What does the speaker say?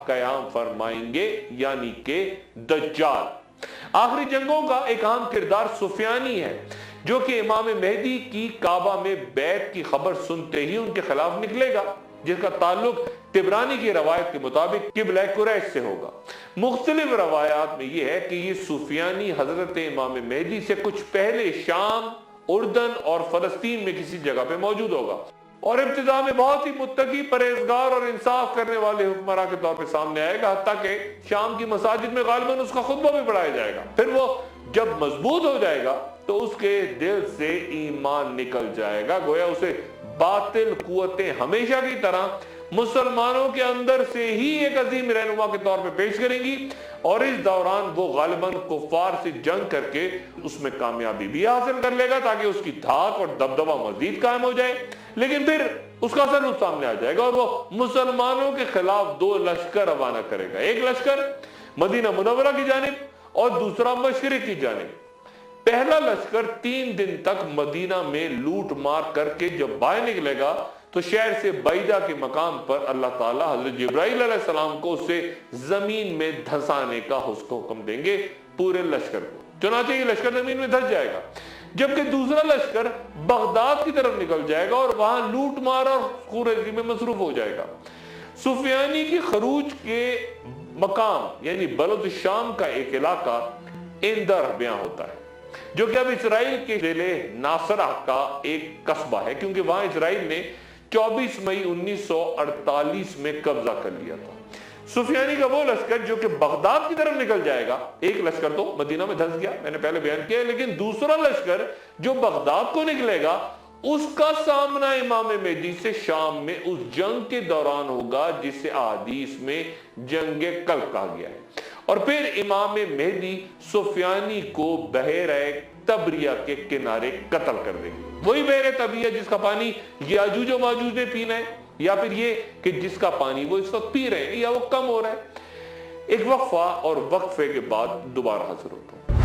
قयाम फरमाएंगे, यानी के दज्जाल। आखिरी जंगों का एक अहम किरदार सुफियानी है, जो कि इमाम मेहदी की काबा में बैत की खबर सुनते ही उनके खिलाफ निकलेगा, जिसका ताल्लुक तिबरानी की रवायत के मुताबिक किबला कुरैश से होगा। मुख्तलिफ रवायात में यह है कि ये सुफियानी हजरत इमाम मेहदी से कुछ पहले शाम, उर्दन और फलस्तीन में किसी जगह पे मौजूद होगा और इब्तिदा में बहुत ही मुत्तकी, परहेजगार और इंसाफ करने वाले हुक्मरां के तौर पे सामने आएगा, हत्ता कि शाम की मसाजिद में गालिबन उसका खुतबा भी पढ़ाया जाएगा। फिर वो जब मजबूत हो जाएगा तो उसके दिल से ईमान निकल जाएगा, गोया उसे बातिल कुव्वतें हमेशा की तरह मुसलमानों के अंदर से ही एक अजीम रहनुमा के तौर पे पेश करेंगी और इस दौरान वो गालिबन कुफार से जंग करके उसमें कामयाबी भी हासिल कर लेगा, ताकि उसकी धाक और दबदबा मजीद कायम हो जाए। लेकिन फिर उसका सलूक सामने आ जाएगा और वो मुसलमानों के खिलाफ दो लश्कर रवाना करेगा, एक लश्कर मदीना मुनव्वरा की जानिब और दूसरा मशरिक की जानिब। पहला लश्कर 3 दिन तक मदीना में लूट मार करके जब बाहर निकलेगा तो शहर से बैदा के मकाम पर अल्लाह ताला हजरत जिब्राइल अलैहिस्सलाम को उसे जमीन में धंसाने का हुक्म देंगे, पूरे लश्कर को। चुनांचे ये लश्कर जमीन में धंस जाएगा, जबकि दूसरा लश्कर बगदाद की तरफ निकल जाएगा और वहां लूट मार और खूरेजी में मसरूफ हो जाएगा। सुफियानी की खरूज के मकाम यानी बलद शाम का एक इलाका इंदर बयां होता है, जो कि अब इसराइल के जिले नासरा का एक कस्बा है, क्योंकि वहां इसराइल ने 24 मई 1948 में कब्जा कर लिया था। सुफियानी का वो लश्कर जो कि बगदाद की तरफ निकल जाएगा, एक लश्कर तो मदीना में धंस गया, मैंने पहले बयान किया, लेकिन दूसरा लश्कर जो बगदाद को निकलेगा उसका सामना इमाम मेहदी से शाम में उस जंग के दौरान होगा जिसे अहादीस में जंगे कल कहा गया है। और फिर इमाम मेहदी सुफियानी को बहरे तबरिया के किनारे कत्ल कर देंगे। वही बहरे तबरिया जिसका पानी याजूज और माजूज ने पीना है, या फिर ये कि जिसका पानी वो इस वक्त पी रहे हैं या वो कम हो रहा है। एक वक्फा और वक्फे के बाद दोबारा हाजिर होता हूं।